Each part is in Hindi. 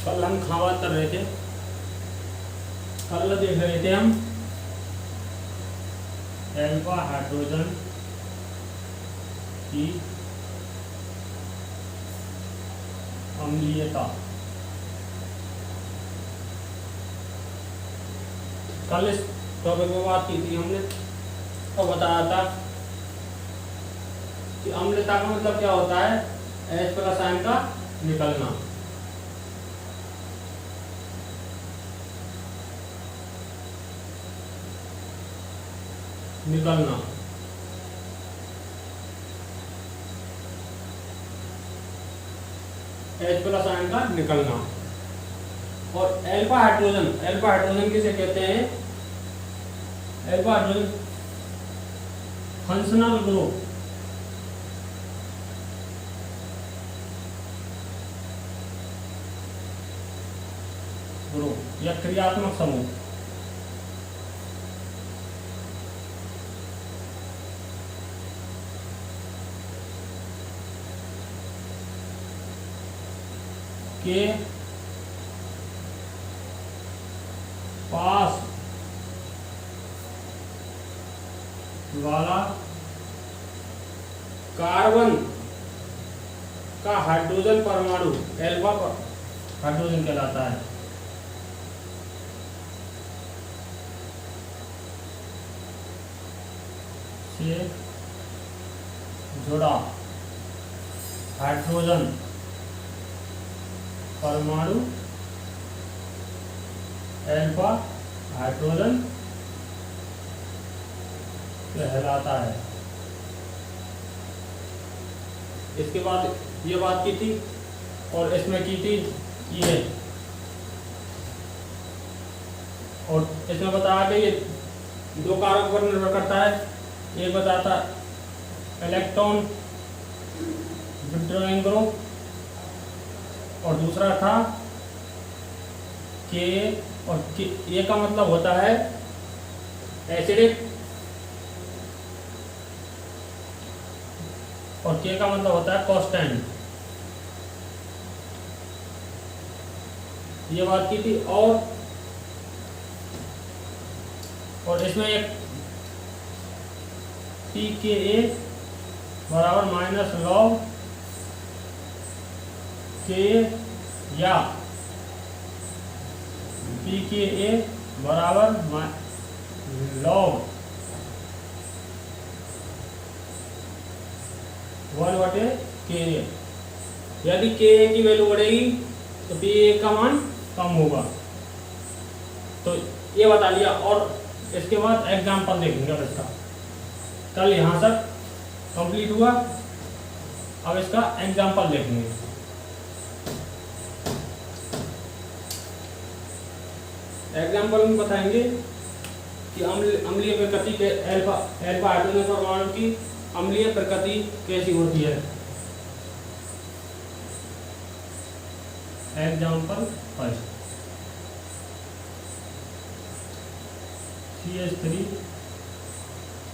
कल हम खावा कर रहे थे, कल देख रहे थे हम एल्फा हाइड्रोजन की अम्लीयता। कल इस टॉपिक में बात की थी हमने, तो बताया था कि अम्लता का मतलब क्या होता है, H प्लस आयन का निकलना। निकलना H प्लस आयन का निकलना। और एल्फा हाइड्रोजन किसे कहते हैं? एल्फा हाइड्रोजन फंक्शनल ग्रुप, या क्रियात्मक समूह। के पास वाला कार्बन का हाइड्रोजन परमाणु एल्फा हाइड्रोजन कहलाता है। से जुड़ा हाइड्रोजन परमाणु एल्फा हाइड्रोजन कहलाता है। इसके बाद ये बात की थी, और इसमें की थी ये, और इसमें बताया कि ये दो कारक पर निर्भर करता है। एक बताता इलेक्ट्रॉन विड्रॉइंग ग्रुप, और दूसरा था के, और ए का मतलब होता है एसिडिक, और के का मतलब होता है कांस्टेंट। ये बात की थी। और इसमें एक pKa बराबर माइनस लॉग के, या pKa बराबर लॉग 1/Ka। यदि Ka की वैल्यू बढ़ेगी तो Pa का मान कम होगा। तो ये बता लिया, और इसके बाद एग्जाम्पल देखेंगे। अब इसका कल यहाँ तक कंप्लीट हुआ, अब इसका एग्जाम्पल देखेंगे। एग्जाम्पल में बताएंगे कि अम्लीय प्रकृति के एल्फा हाइड्रोजन परमाणु की अम्लीय प्रकृति कैसी होती है। Example first, CH3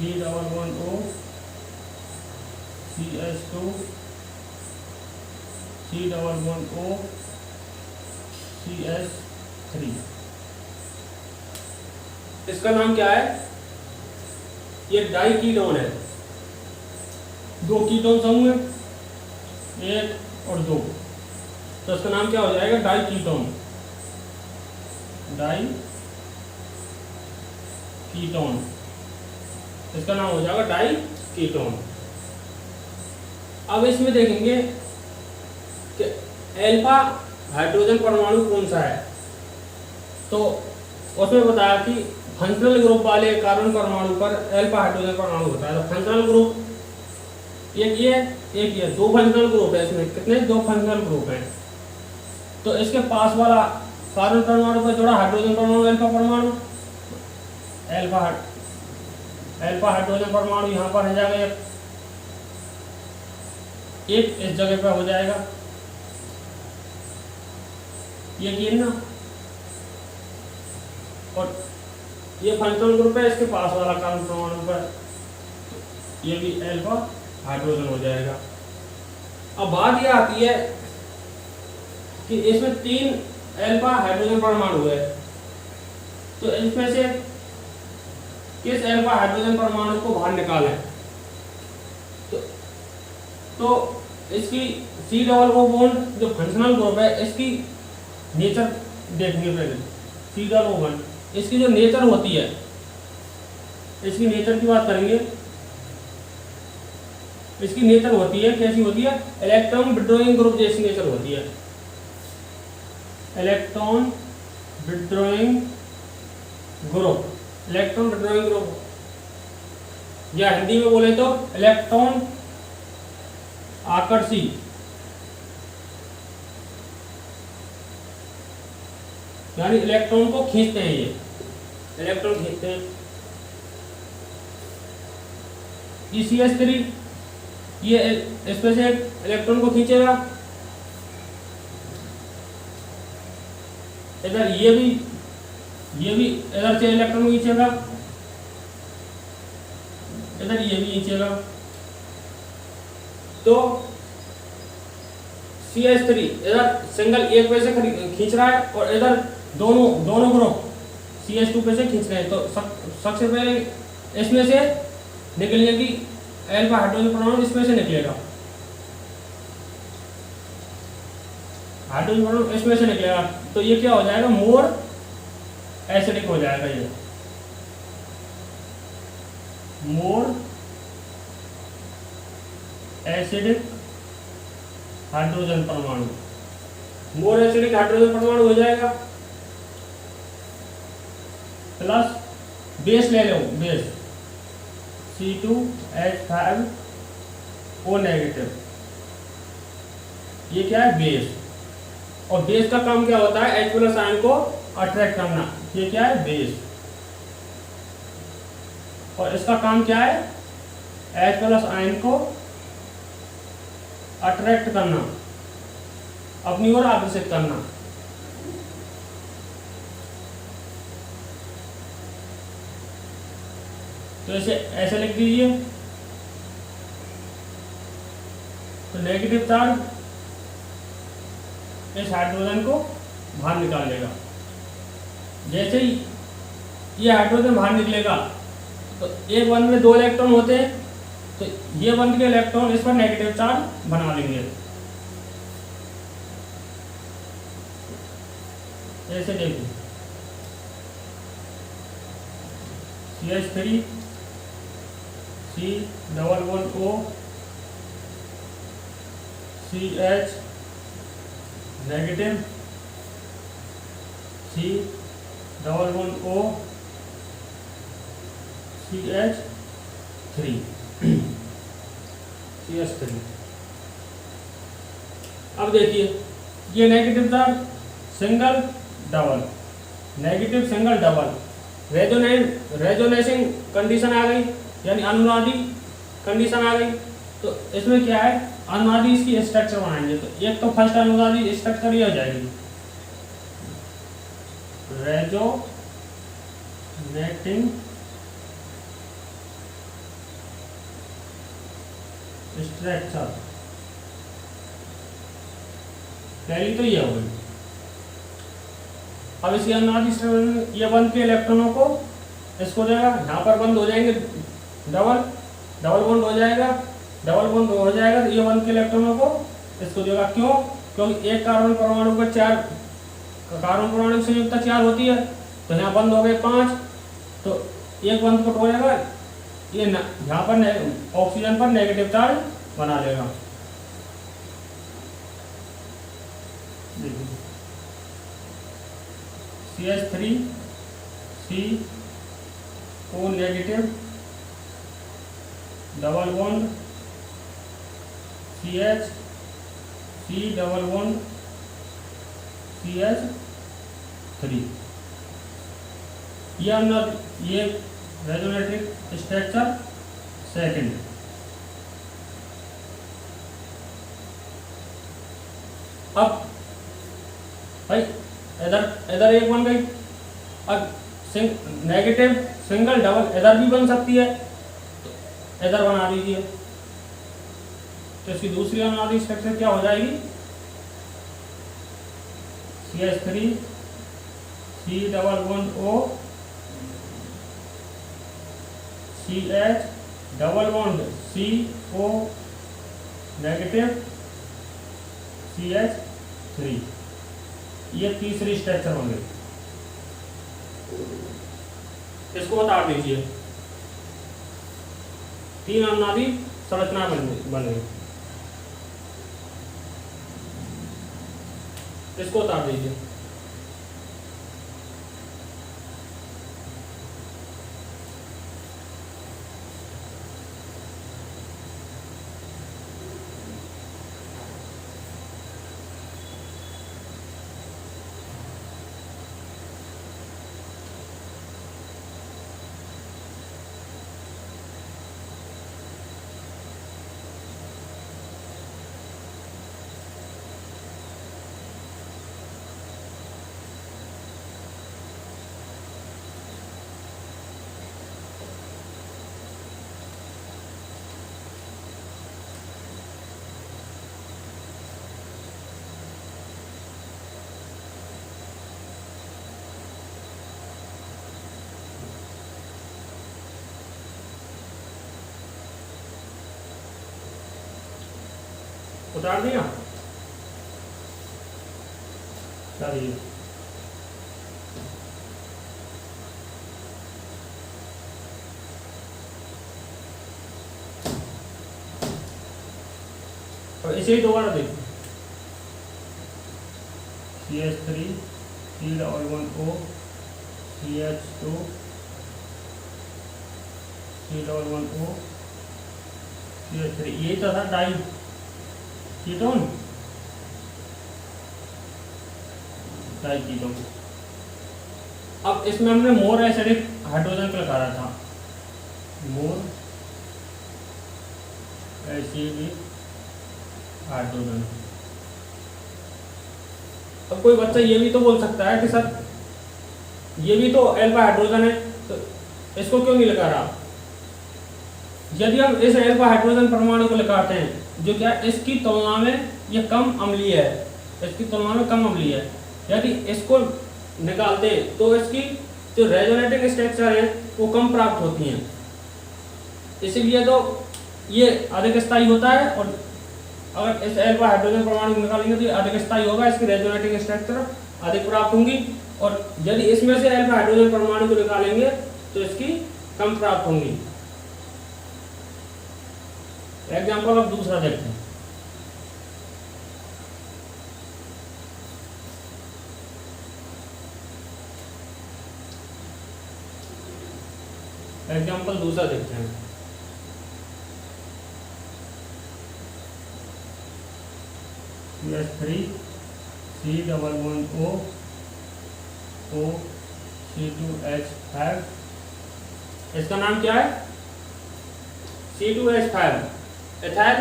311O CH2 311O CH3। इसका नाम क्या है? ये डाई कीटोन है। दो कीटोन समूह है, 1 और 2, तो इसका नाम क्या हो जाएगा? Die ketone. डाई कीटोन, इसका नाम हो जाएगा डाई कीटोन। अब इसमें देखेंगे कि एल्फा हाइड्रोजन परमाणु कौन सा है। तो उसमें बताया कि फंक्शनल ग्रुप वाले कार्बन परमाणु पर एल्फा हाइड्रोजन परमाणु होता है। तो फंक्शनल ग्रुप एक ये दो फंक्शनल ग्रुप है। इसमें कितने? 2 फंक्शनल ग्रुप हैं। तो इसके पास वाला कार्बन परमाणु पर जुड़ा हाइड्रोजन परमाणु एल्फा परमाणु, एल्फा हाइड्रोजन परमाणु यहाँ पर हो जाएगा एक इस जगह पर हो जाएगा, ये ना। और ये फंक्शनल ग्रुप है, इसके पास वाला कार्बन परमाणु पर ये भी एल्फा हाइड्रोजन हो जाएगा। अब बात ये आती है कि इसमें 3 अल्फा हाइड्रोजन परमाणु है, तो इसमें से किस अल्फा हाइड्रोजन परमाणु को बाहर निकालें। तो इसकी सी डबल ओ बॉन्ड जो फंक्शनल ग्रुप है इसकी नेचर देखनी पड़ेगी। सी डबल ओ बॉन्ड इसकी जो नेचर होती है, इसकी नेचर की बात करेंगे। इसकी नेचर होती है, कैसी होती है, इलेक्ट्रॉन विड्रॉइंग ग्रुप जैसी नेचर होती है। Electron withdrawing group, electron withdrawing group, या हिंदी में बोले तो इलेक्ट्रॉन आकर्षी, यानी इलेक्ट्रॉन को खींचते हैं, ये इलेक्ट्रॉन खींचते हैं। ECH3 ये इसमें से इलेक्ट्रॉन को खींचेगा, इधर ये भी इधर से इलेक्ट्रॉन को खींचेगा, इधर ये भी खींचेगा। तो CH3 इधर सिंगल एक पे से खींच रहा है और इधर दोनों ग्रुप CH2 पे से खींच रहे हैं। तो सबसे पहले इसमें से निकलने की अल्फा हाइड्रोजन परमाणु इसमें से निकलेगा, हाइड्रोजन परमाणु इसमें से निकलेगा। तो ये क्या हो जाएगा, मोर एसिडिक हो जाएगा, ये मोर एसिडिक हाइड्रोजन परमाणु, मोर एसिडिक हाइड्रोजन परमाणु हो जाएगा। प्लस बेस ले लो, बेस C2H5O नेगेटिव, ये क्या है, बेस। और बेस का काम क्या होता है, H प्लस आयन को अट्रैक्ट करना, ये क्या है, बेस। और इसका काम क्या है, H प्लस आयन को अट्रैक्ट करना, अपनी ओर आकर्षित करना। तो इसे ऐसे लिख दीजिए। तो नेगेटिव चार्ज इस हाइड्रोजन को बाहर निकाल लेगा। जैसे ही ये हाइड्रोजन बाहर निकलेगा तो एक बंद में 2 इलेक्ट्रॉन होते हैं, तो ये बंद के इलेक्ट्रॉन इस पर नेगेटिव चार्ज बना लेंगे। ऐसे देखिए, CH3 C double bond O CH negative C double bond O CH3 CH3। अब देखिए, ये negative charge single double, negative single double, resonating condition आ गई, यानी अनुनादी कंडीशन आ गई। तो इसमें क्या है, अनुनादी इसकी स्ट्रक्चर बनाएंगे। तो एक तो फर्स्ट अनुनादी स्ट्रक्चर ये हो जाएगी, रेजोनेटिंग स्ट्रक्चर, पहली तो ये हो गई। अब इसके अनुनादी स्ट्रक्चर, ये बंद के इलेक्ट्रॉनों को इसको देगा, यहाँ पर बंद हो जाएंगे, डबल बॉन्ड हो जाएगा, डबल बॉन्ड हो जाएगा। तो ये बंद के इलेक्ट्रॉनों को इसको देगा। क्यों? क्योंकि एक कार्बन परमाणु पर 4 कार्बन परमाणु संयुक्ता 4 होती है, तो यहाँ बंद हो गए 5, तो एक बंद को तोड़ेगा, ये यहाँ पर ऑक्सीजन पर नेगेटिव चार्ज बना लेगा। CH3 C O negative double bond CH C double bond CH3, ये रेजोनेटिव स्ट्रक्चर सेकंड। अब भाई इधर एक बन गई। अब नेगेटिव सिंगल डबल इधर भी बन सकती है, तो इधर बना दीजिए। तो इसकी दूसरी अनुनादी स्ट्रक्चर क्या हो जाएगी, CH3 C double bond O CH double bond CO negative CH3, ये तीसरी स्ट्रक्चर बन गई। इसको बता दीजिए, 3 अनुनादी संरचना बन गई। इसको बता दीजिए। उतार दिया। चलिए और इसे ही दोबारा देखो। CH3 C double bond O CH2 C double bond O CH3, यही तो था डाई कीटोन, डाई कीटोन। अब इसमें हमने मोर एसिडिक हाइड्रोजन का लिखा था, मोर एसिडिक हाइड्रोजन। अब कोई बच्चा ये भी तो बोल सकता है कि सर ये भी तो एल्फा हाइड्रोजन है, तो इसको क्यों नहीं लिखा रहा? यदि हम इस एल्फा हाइड्रोजन परमाणु को लिखाते हैं, जो क्या इसकी तुलना में ये कम अम्लीय है, इसकी तुलना में कम अम्लीय है, यदि इसको निकालते तो इसकी जो रेजोनेटिंग स्ट्रक्चर है वो कम प्राप्त होती हैं, इसीलिए तो ये अधिक स्थायी होता है। और अगर इस एल्फा हाइड्रोजन परमाणु को निकालेंगे तो ये अधिक स्थायी होगा, इसकी रेजोनेटिंग स्ट्रक्चर अधिक प्राप्त होंगी। और यदि इसमें से एल्फा हाइड्रोजन परमाणु को निकालेंगे तो इसकी कम प्राप्त होंगी। एग्जाम्पल अब दूसरा देखते हैं। एग्जाम्पल दूसरा देखते हैं। CH3 C double bond O C2H5, इसका नाम क्या है? C2H5 ethyl.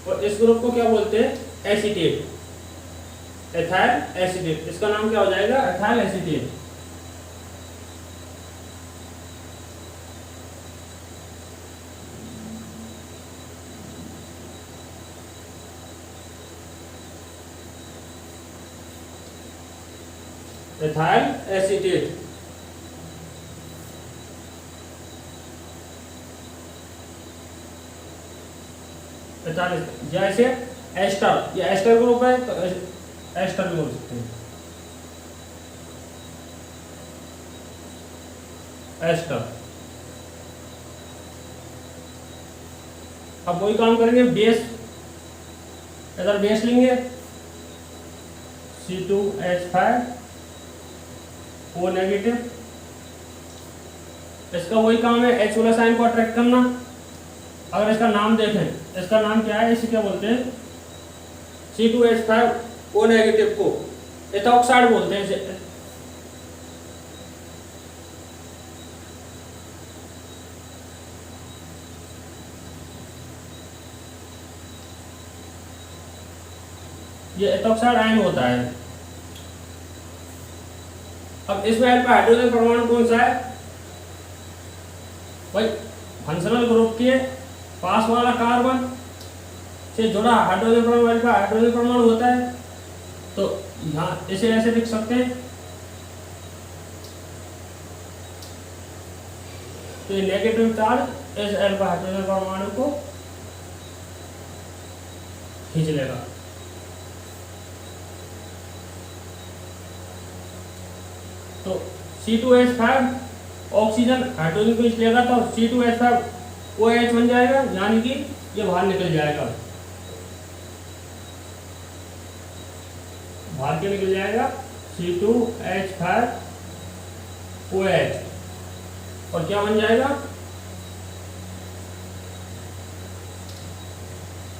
और इस ग्रुप को क्या बोलते हैं? Acetate, ethyl acetate. इसका नाम क्या हो जाएगा? Ethyl acetate. Ethyl acetate. जैसे एस्टर, ये एस्टर ग्रुप है तो एस्टर भी बोल सकते हैं, एस्टर। अब वही काम करेंगे, बेस, इधर बेस लेंगे C2H5 O नेगेटिव, इसका वही काम है H वाला साइन को अट्रैक्ट करना। अगर इसका नाम देखें, इसका नाम क्या है? इसे क्या बोलते हैं? C2H5 O नेगेटिव को एथॉक्साइड बोलते हैं इसे। ये एथॉक्साइड आयन होता है। अब इसमें अल्फा हाइड्रोजन परमाणु कौन सा है भाई? फंक्शनल ग्रुप के पास वाला कार्बन से जुड़ा हाइड्रोजन परमाणु अल्फा हाइड्रोजन परमाणु होता है। तो यहाँ इसे ऐसे लिख सकते हैं, तो ये नेगेटिव चार्ज इस अल्फा हाइड्रोजन परमाणु को खींच लेगा। तो C2H5 ऑक्सीजन हाइड्रोजन को खींच लेगा, तो C2H5 OH बन जाएगा, यानी कि ये बाहर निकल जाएगा, बाहर के निकल जाएगा C2H5 OH, और क्या बन जाएगा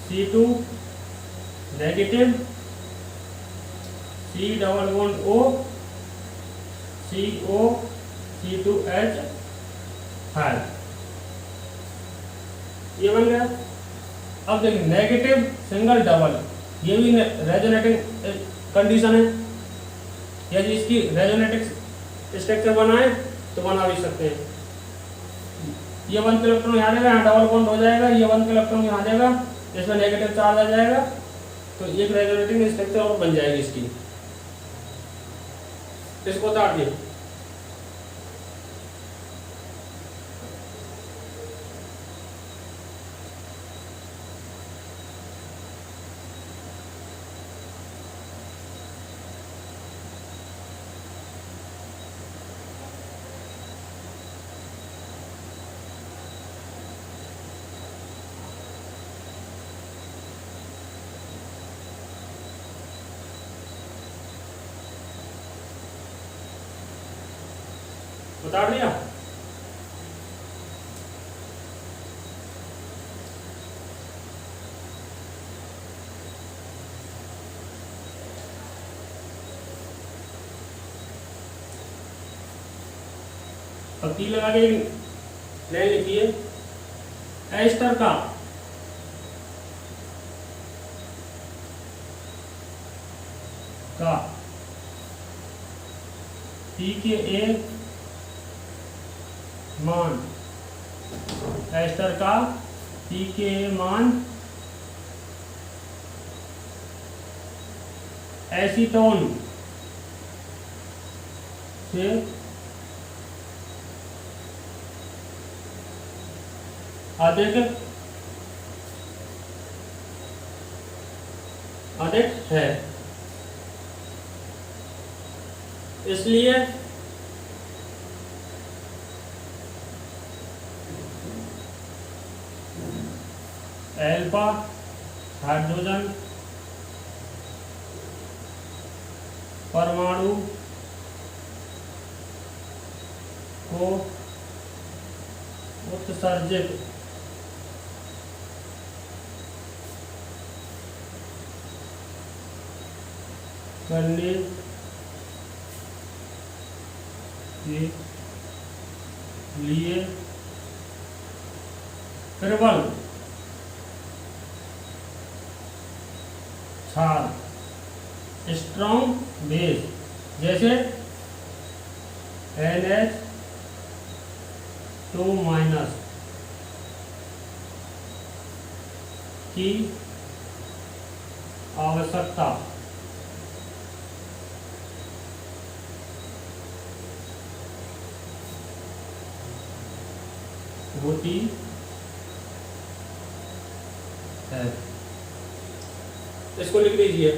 C2 negative C double bond O CO C2H5, ये बन गया। अब देखिए नेगेटिव सिंगल डबल, ये भी रेजोनेटिंग कंडीशन है, यदि इसकी रेजोनेटिंग स्ट्रक्चर बनाए तो बना भी सकते हैं। ये 1 इलेक्ट्रॉन यहाँ जाएगा, यहाँ डबल बॉन्ड हो जाएगा, ये 1 इलेक्ट्रॉन यहाँ जाएगा, इसमें नेगेटिव चार्ज आ जाएगा, तो एक रेजोनेटिंग स्ट्रक्चर और बन जाएगी इसकी। इसको उतार दिए। उतार दिया। अब तीर लगा के लाइन लिखिए, एस्टर का pKa मान, एस्टर का pKa मान एसीटोन से अधिक है, इसलिए अल्फा हाइड्रोजन परमाणु को उत्सर्जित करने के लिए प्रबल क्षार स्ट्रॉन्ग बेस जैसे NH2- की आवश्यकता होती है। इसको लिख लीजिए।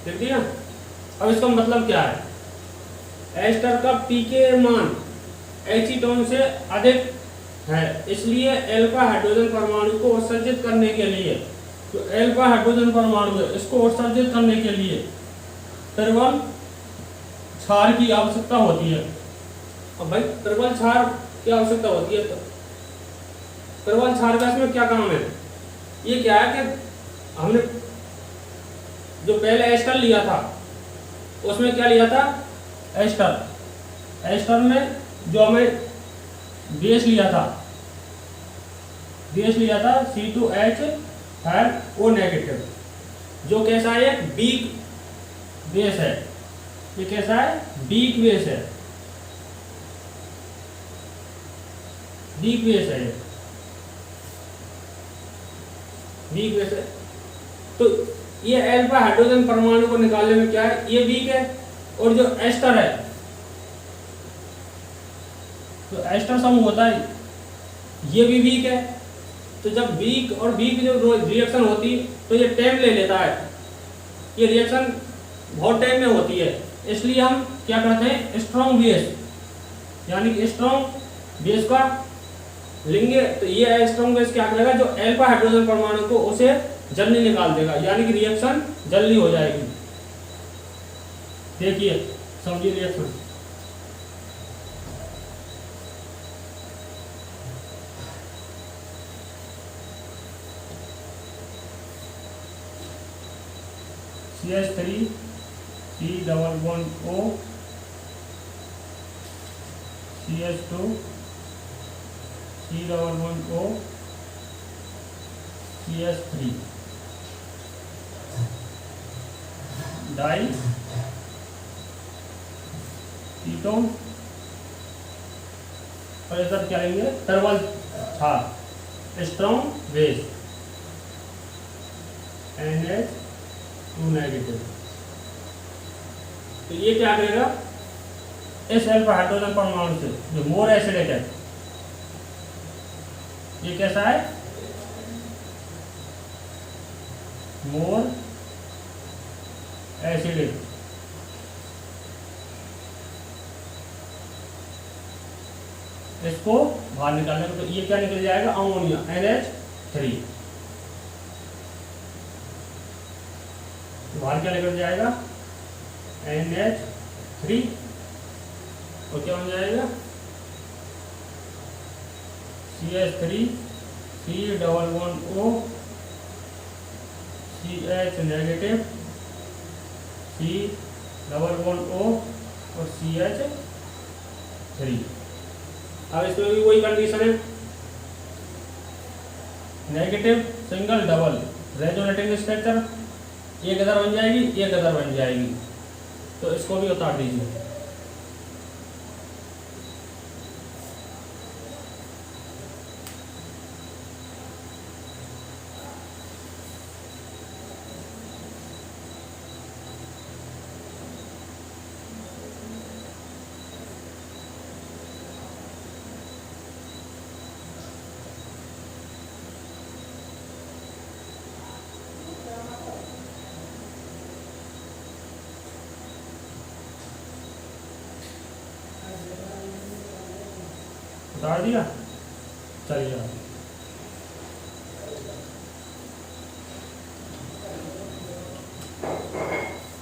लिख दिया। अब इसका मतलब क्या है? एस्टर का pKa मान एसीटोन से अधिक है, इसलिए अल्फा हाइड्रोजन परमाणु को उत्सर्जित करने के लिए, तो अल्फा हाइड्रोजन परमाणु है, इसको उत्सर्जित करने के लिए प्रबल क्षार की आवश्यकता होती है। अब भाई प्रबल क्षार की आवश्यकता होती है, तो प्रबल क्षार का इसमें क्या काम है? ये क्या है कि हमने जो पहले एस्टर लिया था उसमें क्या लिया था? एस्टर में जो हमें बेस लिया था C2H5O नेगेटिव, जो कैसा है? वीक बेस है, ये कैसा है? वीक बेस है, वीक बेस है, वीक बेस है। तो ये अल्फा हाइड्रोजन परमाणु को निकालने में क्या है, ये वीक है। और जो एस्टर है, तो एस्टर समूह होता है, ये भी वीक है। तो जब वीक और वीक जो रिएक्शन होती है तो ये टाइम ले लेता है, ये रिएक्शन बहुत टाइम में होती है। इसलिए हम क्या करते हैं, स्ट्रॉन्ग बेस, यानी कि स्ट्रॉन्ग बेस का लेंगे। तो ये स्ट्रॉन्ग बेस क्या करेगा, जो अल्फा हाइड्रोजन परमाणु को उसे जल्दी निकाल देगा, यानी कि रिएक्शन जल्दी हो जाएगी। देखिए समझिए reaction. CH3 C double bond O CH2 C double bond O CH3 diketone. और ये सब क्या लेंगे, थर्मल था स्ट्रॉन्ग बेस NH2 नेगेटिव। तो ये क्या करेगा, इस अल्फा हाइड्रोजन परमाणु से जो मोर एसिडिक है, ये कैसा है, मोर एसिडिक। इसको बाहर निकालने को, तो ये क्या निकल जाएगा, अमोनिया NH3। बाहर क्या निकल जाएगा, NH3। और क्या बन जाएगा, CH3 C double bond O CH negative C double bond O और CH3। अब इसमें भी वही कंडीशन है, negative single double resonating structure, एक अदर बन जाएगी, एक अदर बन जाएगी। तो इसको भी उतार दीजिए। उतार दिया, चलिए।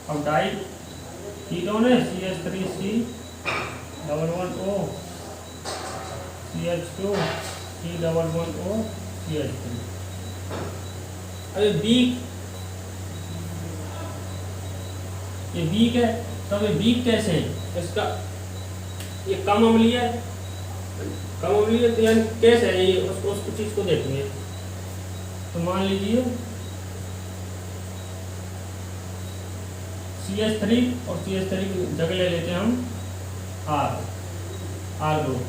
अब डाई कीटोन है CH3C double bond O CH2 C double bond O CH3। अरे वीक, ये वीक है। तो ये वीक कैसे है, इसका ये कम अम्लीय है, कम अम्लीय तो यानी कैसे है ये, उस चीज को देखेंगे। तो मान लीजिए CH3 और CH3 की जगह ले लेते हैं हम R ग्रुप।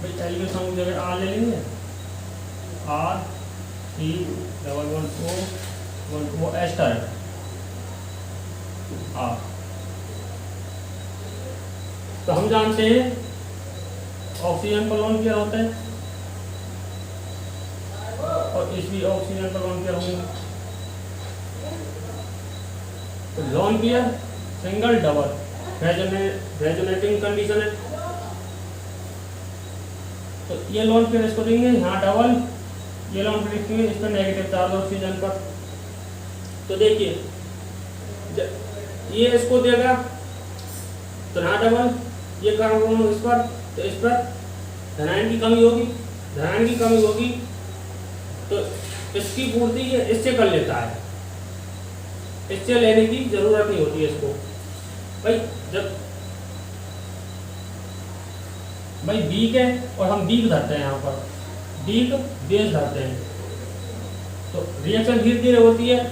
भाई एल के समूह जगह R ले लेंगे, R C double bond O ester R। तो हम जानते हैं ऑक्सीजन पर लोन पेयर होता है, और इस भी ऑक्सीजन पर लोन पेयर होंगे। तो lone pair single double resonating condition है। तो ये लोन पेयर इसको देंगे, यहाँ डबल, ये लोन पेयर देंगे इस पर नेगेटिव चार्ज ऑक्सीजन पर। तो देखिए ये इसको देगा, तो यहाँ डबल, ये कार्बन इस पर, तो इस पर धनायन की कमी होगी, धनायन की कमी होगी तो इसकी पूर्ति ये इससे कर लेता है, इससे लेने की जरूरत नहीं होती है इसको। भाई वीक है और हम वीक धरते हैं, यहाँ पर वीक बेस धरते हैं। तो रिएक्शन धीरे धीरे होती है,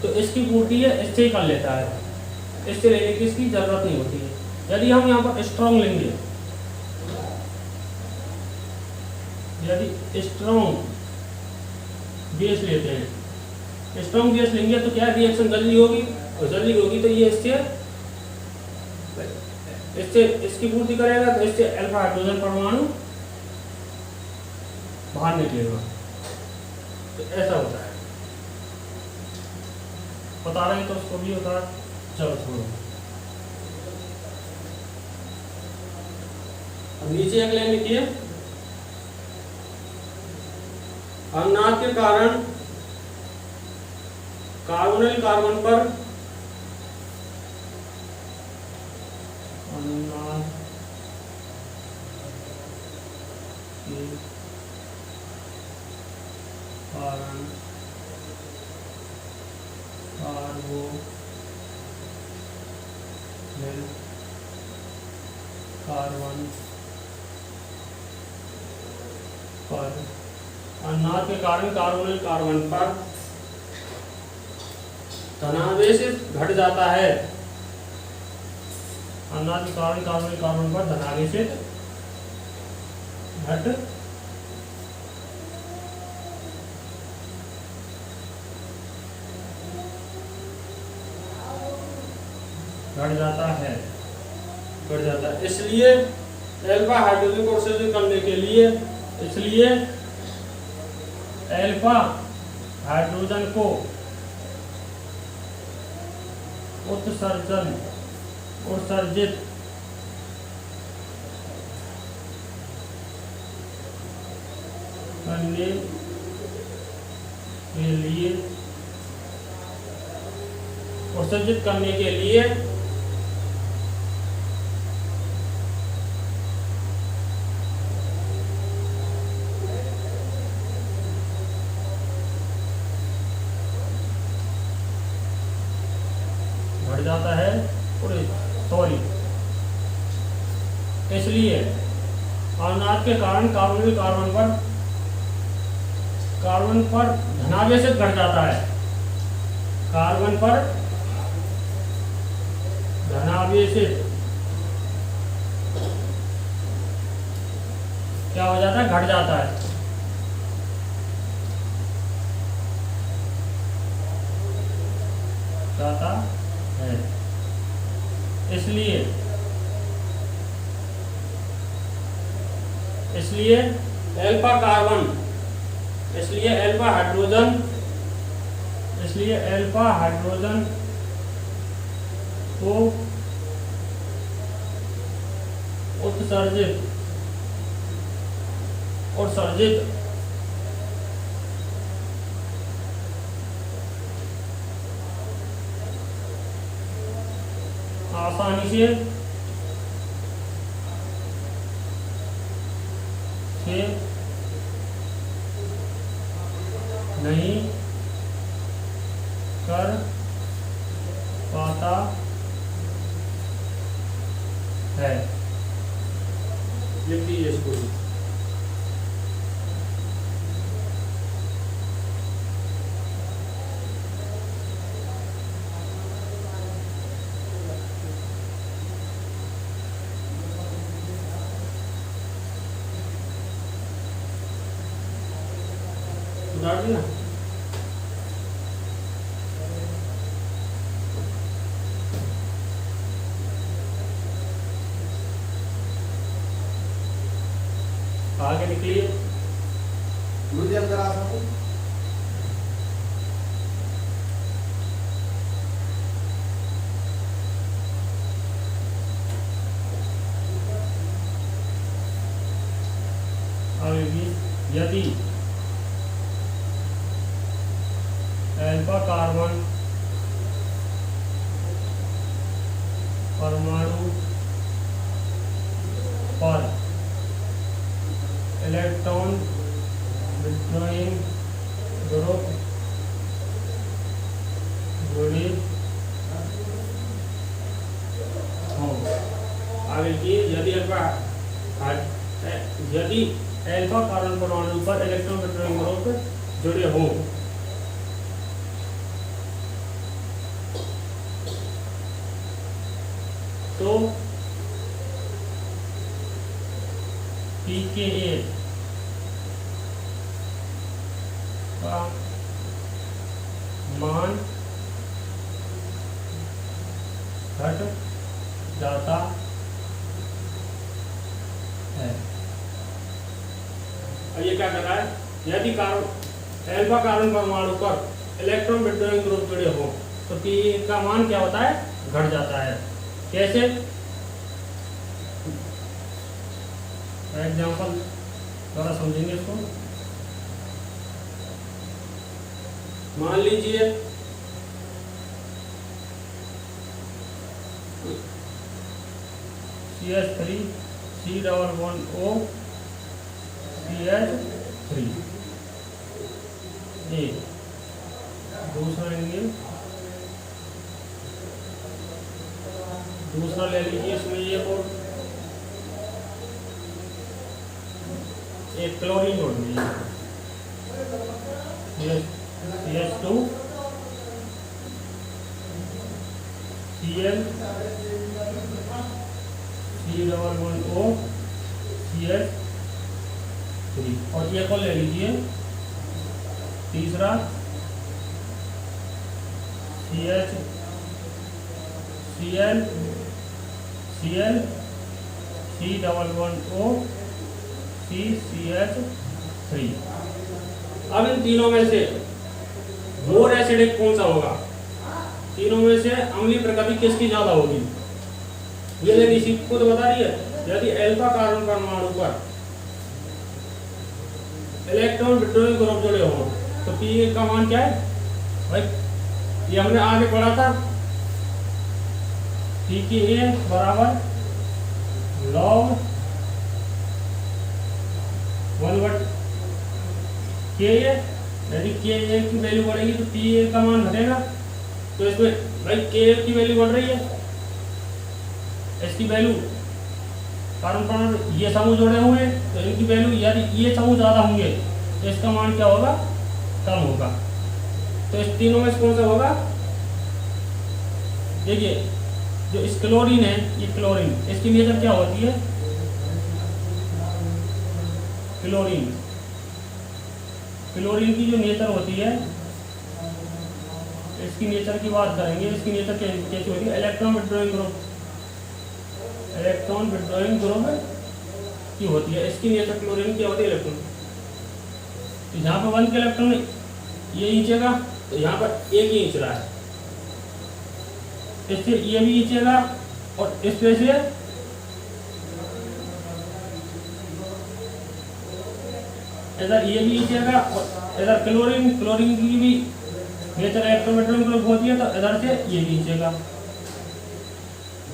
तो इसकी पूर्ति है इससे ही कर लेता है, इससे लेने की इसकी जरूरत नहीं होती है। यदि हम यहाँ पर स्ट्रॉन्ग लेंगे, यदि स्ट्रॉन्ग बेस लेते हैं, स्ट्रॉन्ग बेस लेंगे तो क्या रिएक्शन जल्दी होगी, और जल्दी होगी तो ये इससे इसकी पूर्ति करेगा, तो इससे अल्फा हाइड्रोजन परमाणु बाहर निकलेगा। तो ऐसा होता है, बता रहे हैं तो उसको भी होता है। चलो छोड़ो, अब नीचे एक लाइन लिखिए, अनुनाद के कारण कार्बोनिल कार्बन पर अनुनाद के कारण कार्बोनिल कार्बन पर अनुनाद के कारण कार्बोनिल कार्बन पर धनावेश घट जाता है। अनुनाद के कारण कार्बोनिल कार्बन पर धनावेश घट जाता है। इसलिए अल्फा हाइड्रोजन को उत्सर्जित करने के लिए, इसलिए अल्फा हाइड्रोजन को उत्सर्जित करने के लिए बढ़ जाता है, सॉरी, इसलिए अनुनाद के कारण कार्बोनिल कार्बन पर धनावेश घट जाता है। कार्बन पर धनावेश क्या हो जाता है, घट जाता है। जाता है, इसलिए अल्फा हाइड्रोजन को उत्सर्जित आसानी से नहीं कर पाता है। लिख दीजिए इसको। सुधार दिया। आगे निकलिए। मुझे अंदर आ सकूं? यदि अल्फा कार्बन परमाणु पर इलेक्ट्रॉन विड्रॉइंग ग्रुप जुड़े हों। आगे की यदि अल्फा कार्बन परमाणु पर इलेक्ट्रॉन विड्रॉइंग ग्रुप जुड़े हों तो pKa का मान घट जाता है। अब ये क्या कर रहा है, यदि अल्फा कार्बन परमाणु पर इलेक्ट्रॉन विड्रॉइंग ग्रुप जुड़े हो तो पी का मान क्या होता है, घट जाता है। कैसे, एग्जाम्पल द्वारा समझेंगे इसको। मान लीजिए CH3 C11O CH3 ए, दूसरा लेंगे, दूसरा ले लीजिए, इसमें ये और एक क्लोरीन जोड़ दीजिए, CH2 Cl C11O CH3 और ये को ले लीजिए, तीसरा CH Cl Cl C11O CCH3। अब इन तीनों में से मोर एसिडिक कौन सा होगा, तीनों में से अम्लीय प्रकृति किसकी ज्यादा होगी, ये लेकिन इसी को तो बता रही है। यदि अल्फा कार्बन परमाणु पर इलेक्ट्रॉन विड्रॉइंग ग्रुप जुड़े हो तो पी का मान क्या है भाई, ये हमने आगे पढ़ा था, pKa बराबर log 1/Ka। यदि Ka की वैल्यू बढ़ेगी तो Pa का मान घटेगा। तो इसमें भाई Ka की वैल्यू बढ़ रही है, इसकी वैल्यू कार्बन परमाणु ये समूह जोड़े हुए हैं तो इनकी वैल्यू, यदि ये समूह ज्यादा होंगे तो इसका मान क्या होगा, कम होगा। तो इस तीनों में से कौन सा होगा, देखिए जो इस क्लोरीन है, ये क्लोरीन, इसकी नेचर क्या होती है, क्लोरीन, क्लोरीन की जो नेचर होती है, इसकी नेचर की बात करेंगे, इसकी नेचर कैसी होती है, electron withdrawing group, electron withdrawing group की होती है। इसकी नेचर क्लोरीन की होती है इलेक्ट्रॉन, तो यहाँ पर 1 के इलेक्ट्रॉन ये खींचेगा तो यहाँ पर एक ही खींच रहा है, इससे ये भी खींचेगा और इस पे से इधर ये भी खींचेगा और इधर क्लोरीन, क्लोरीन की भी नेचर इलेक्ट्रॉन विड्रॉइंग ग्रुप होती है तो इधर से ये भी खींचेगा।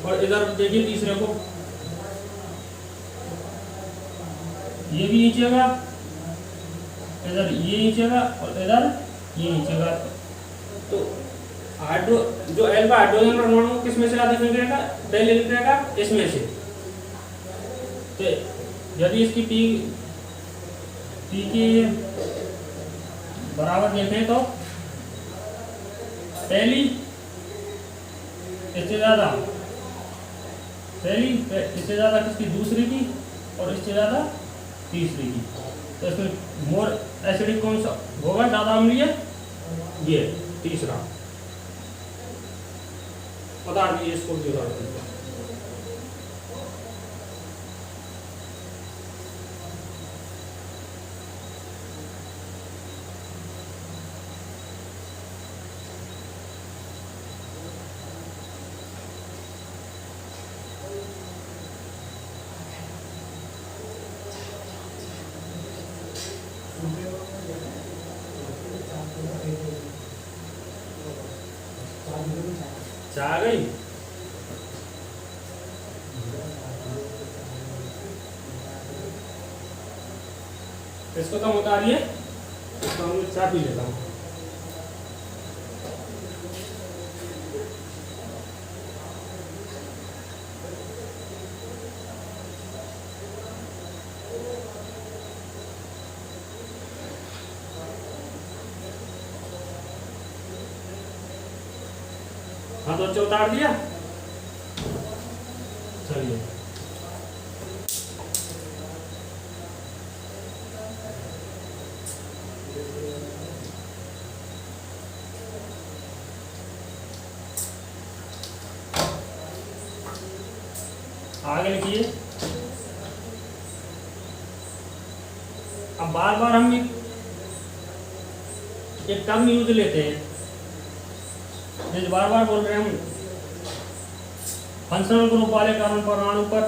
और इधर देखिए तीसरे को, ये भी खींचेगा, इधर ये खींचेगा और इधर ये खींचेगा। तो हाइड्रो जो अल्फा हाइड्रोजन परमाणु किसमें से अधिक निकलेगा, पहले निकलेगा इसमें से। तो यदि इसकी पी की बराबर देखें तो पहली इससे ज्यादा, पहली इससे ज्यादा किसकी, दूसरी की, और इससे ज्यादा तीसरी की। तो इसमें मोर एसिडिक कौन सा होगा, ज्यादा अम्लीय, ये तीसरा। बता दीजिए इसको भी बता दीजिए। आ गई, इसको तो बता रही है, इसको हम चाय पी लेता हूँ। हाँ तो उतार दिया। आगे लिखिए। अब बार बार हम एक टर्म यूज लेते हैं, जैसे बार बार बोल रहे हैं हम फंक्शनल ग्रुप वाले कार्बन परमाणु पर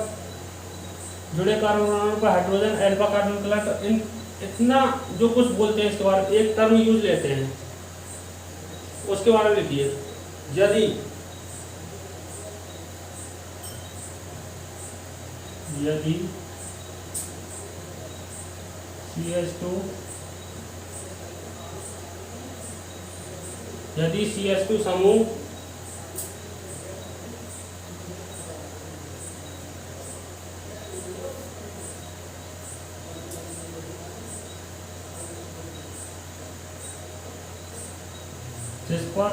जुड़े कार्बन परमाणु पर हाइड्रोजन अल्फा कार्बन क्लस्टर, इन इतना जो कुछ बोलते हैं इसके बारे में एक टर्म यूज लेते हैं, उसके बारे में लिखिए। यदि CH2 यदि CH2 समूह जिस पर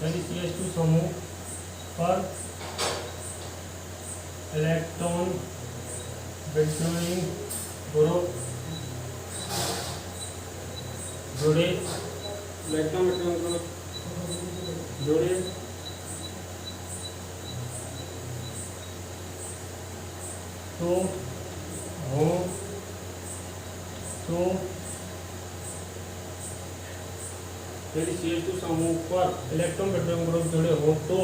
यदि CH2 समूह पर इलेक्ट्रॉन बिटवीन ग्रुप जुड़े, इलेक्ट्रॉन बिटवीन ग्रुप जुड़े तो हो तो यदि CH2 समूह पर इलेक्ट्रॉन बिटवीन ग्रुप जुड़े हो तो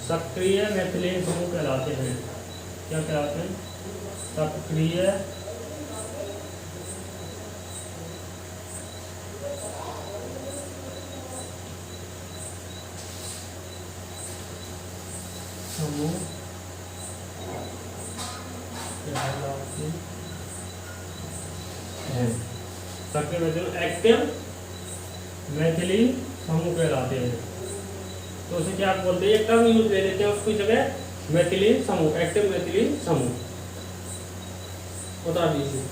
सक्रिय मेथिलीन समूह कहलाते हैं। क्या कहलाते हैं? सक्रिय समूह कहलाते हैं। सक्रिय मेथिलीन एक्टिव मेथिलीन समूह कहलाते हैं। तो उसे क्या बोलते हैं? एक टर्म यूज ले लेते हैं उसकी जगह, मेथिलीन समूह, एक्टिव मेथिलीन समूह बता दीजिए।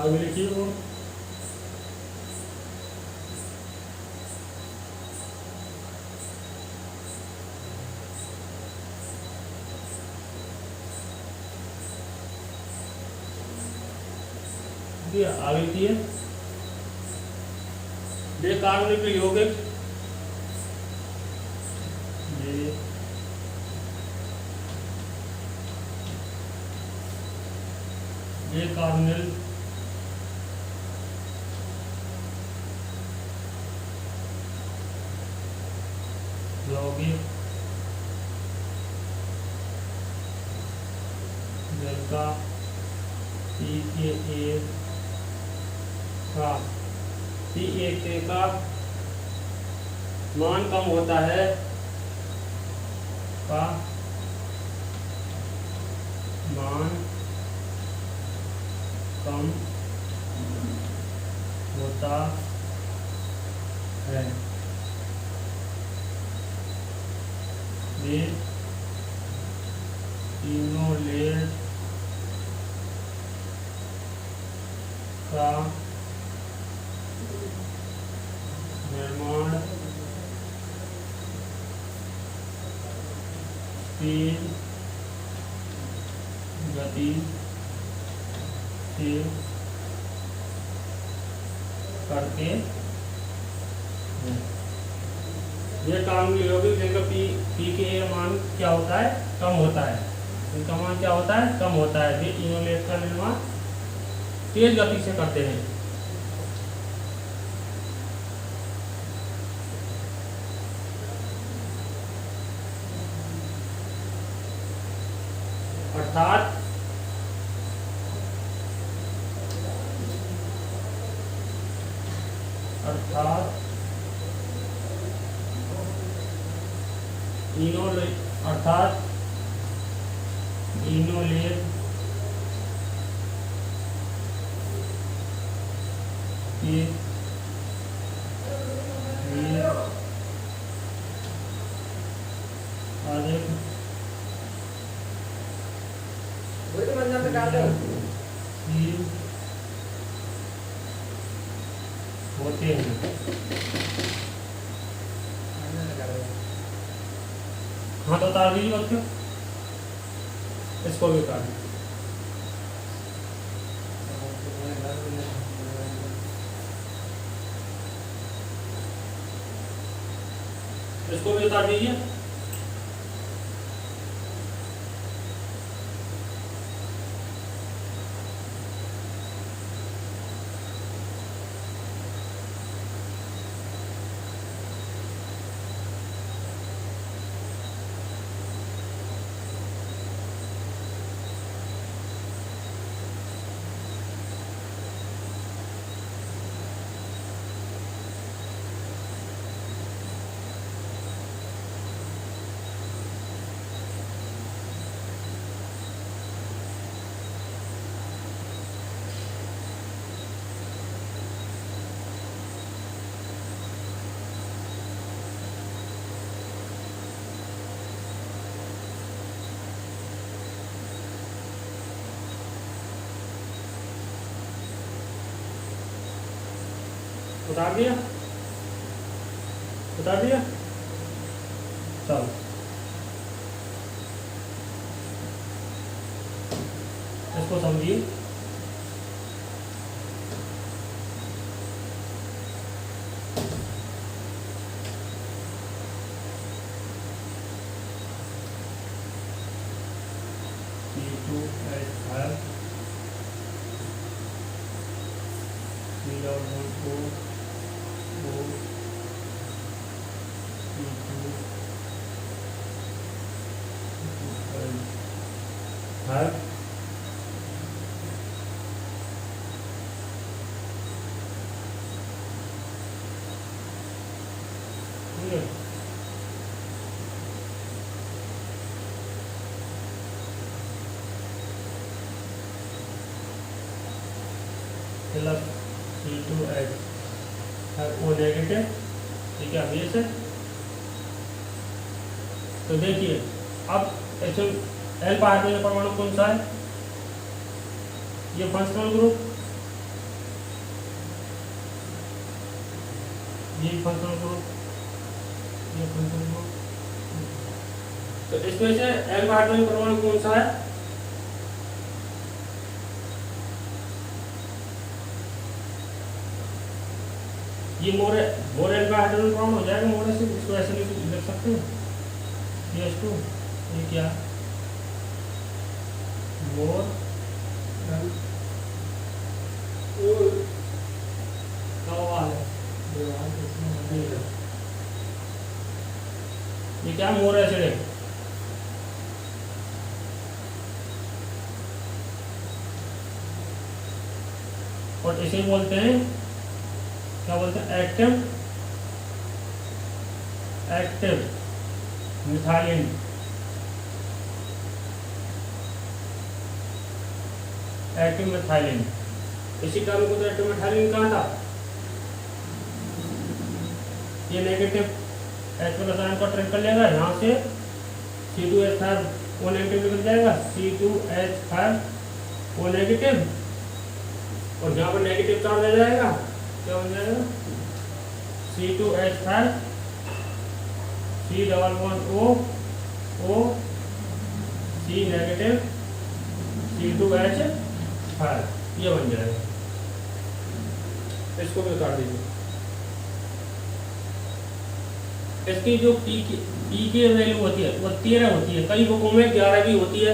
आगे लिखिए वो आगे लिखिए। कार्बनिक यौगिक ये कार्बनिल यौगिक जिनका pKa का मान कम होता है का मान कम होता है वे इनोलेट का निर्माण तेज गति से करते हैं। ये कार्बनिक यौगिक जिनका pKa मान क्या होता है? कम होता है। इनका मान क्या होता है? कम होता है। वे इनोलेट का निर्माण तेज गति से करते हैं। अर्थात इनोलेट के लिए अधिक होते हैं। हाँ तो उतार दीजिए बच्चों, इसको भी उतार दीजिए। इसको भी उतार दीजिए। उतार दिया, उतार दिया। चलो इसको समझिए। C2H5 C2H5 ठीक है। प्लस C2H O नेगेटिव, ठीक है। अभी से तो देखिए अब एल्फा हाइड्रोजन परमाणु कौन सा है? ये फंक्शनल ग्रुप, ये फंक्शनल ग्रुप, ये फंक्शनल ग्रुप। तो इसमें से एल्फा हाइड्रोजन परमाणु कौन सा है? ये मोर एल्फा हाइड्रोजन परमाणु हो जाएगा। मोर से इसको ऐसे लिख सकते हैं CH2। ये क्या मोर ये क्या मोर एसिड है। और इसे बोलते हैं, क्या बोलते हैं? Active methylene. एक्टिव मिथाइलिन, इसी कारण को तो एक्टिव मिथाइलिन कहा था। ये नेगेटिव H प्लस आयन को ट्रिप कर लेगा, यहाँ से C2H5 O नेगेटिव निकल जाएगा, C2H5 O नेगेटिव, और यहाँ पर नेगेटिव चार्ज आ जाएगा। क्या बन जाएगा? C2H5 C11O O C negative C2H5, ये बन जाएगा। इसको भी उतार दीजिए। इसकी जो पी की वैल्यू होती है वो 13 होती है। कई बुकों में 11 भी होती है,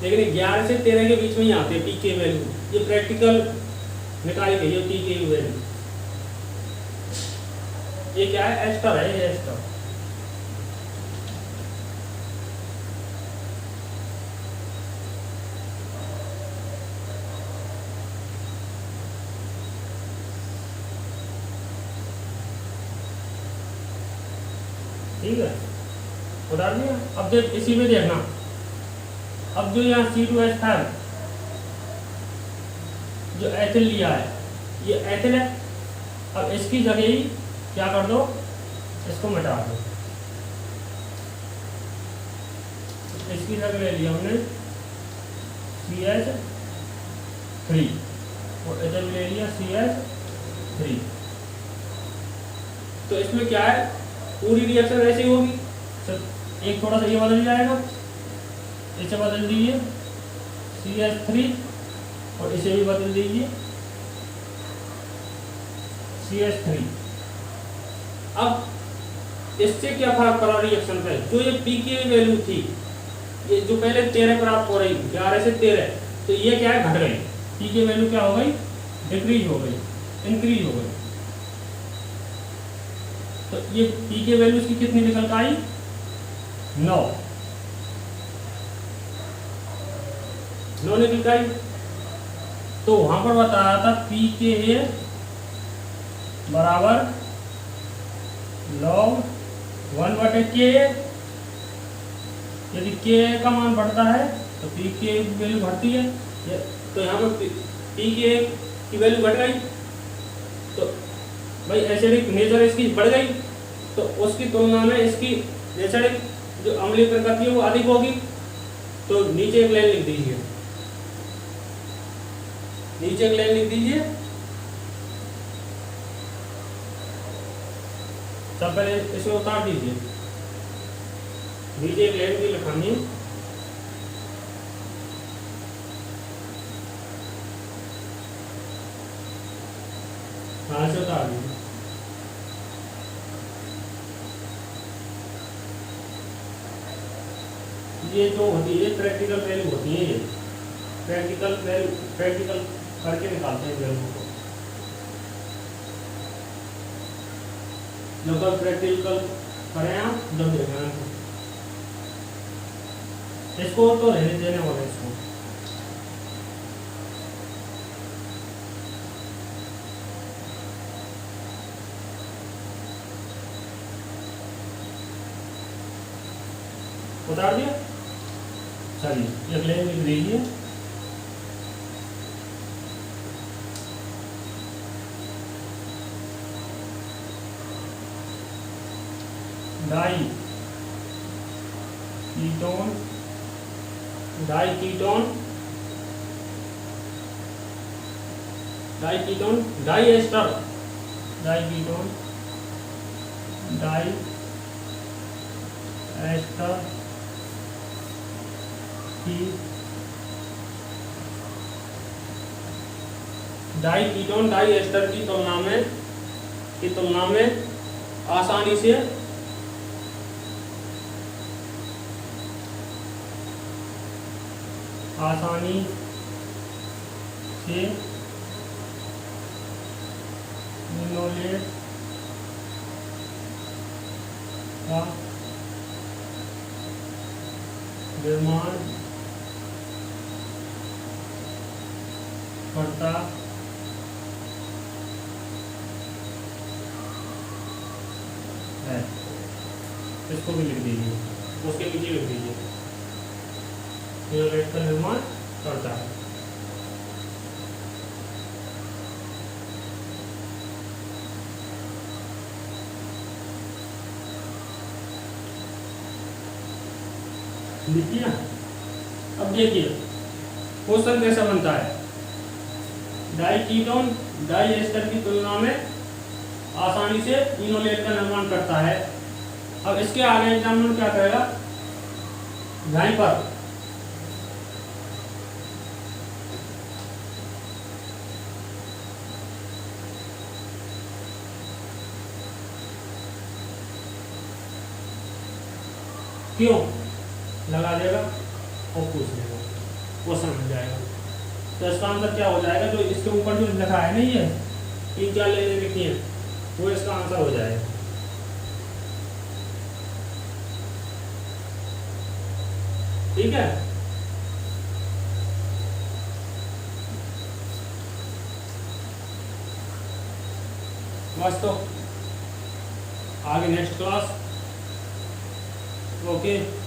लेकिन 11 से 13 के बीच में ही आते हैं पी की वैल्यू। ये प्रैक्टिकल निकाली गई है पी की वैल्यू। ये क्या है? एस्टर है, ये एस्टर। ठीक है, उतार दिया। अब देख इसी में देखना, अब जो यहाँ C2H5 जो एथिल लिया है, ये एथिल है। अब इसकी जगह ही क्या कर दो, इसको मिटा दो। इसकी जगह ले लिया हमने CH3 और एथिल ले लिया CH3। तो इसमें क्या है, पूरी रिएक्शन ऐसी होगी। एक थोड़ा सा ये बदल जाएगा, इसे बदल दीजिए CH3 और इसे भी बदल दीजिए CH3। अब इससे क्या फर्क पड़ा रिएक्शन पे? जो ये पी की वैल्यू थी, ये जो पहले 13 प्राप्त हो रही 11 से 13, तो ये क्या है, घट गई। पी की वैल्यू क्या हो गई, डिक्रीज हो गई, इंक्रीज हो गई। तो ये पी की वैल्यू की कितनी निकल कर आई, 9 निकल कर आई। तो वहां पर बताया था पी के ए बराबर log 1/k। यदि के का मान बढ़ता है तो पी के वैल्यू बढ़ती है। तो यहाँ पर पी के की वैल्यू बढ़ गई, तो भाई एसिडिक नेचर इसकी बढ़ गई, तो उसकी तुलना में इसकी एसिडिक जो अम्लीय प्रकृति है वो अधिक होगी। तो नीचे एक लाइन लिख दीजिए, नीचे एक लाइन लिख दीजिए। सब पहले इसमें उतार दीजिए, नीचे एक लाइन भी लिखानी है। हाँ, से उतार दीजिए। ये जो होती है प्रैक्टिकल वैल्यू होती है, ये प्रैक्टिकल वैल्यू, प्रैक्टिकल करके निकालते हैं वैल्यू को। जब तक प्रैक्टिकल करें आप, जब देखें इसको तो रहने देने वाले इसको। उतार दिया, चलिए एक लाइन लिख दीजिए। Diketone, diketone, diketone, diester, diketone, diester की, डाई कीटोन डाई एस्टर की तुलना में आसानी से लिनोलेट का निर्माण करता है। इसको भी लिख दीजिए, उसके नीचे लिख दीजिए लिनोलेट का निर्माण करता है। लिखिए। अब देखिए क्वेश्चन कैसा बनता है, डाई कीटोन डाई एस्टर की तुलना में आसानी से इनोलेट का निर्माण करता है। अब इसके आगे एग्जामिनर क्या करेगा, यहीं पर क्यों लगा देगा और पूछ लेगा, क्वेश्चन बन जाएगा। तो इसका आंसर क्या हो जाएगा, जो इसके ऊपर जो लिखा है नहीं है, 3-4 लाइनें लिखी हैं, वो इसका आंसर हो जाएगा। ठीक है, बस तो आगे नेक्स्ट क्लास। ओके।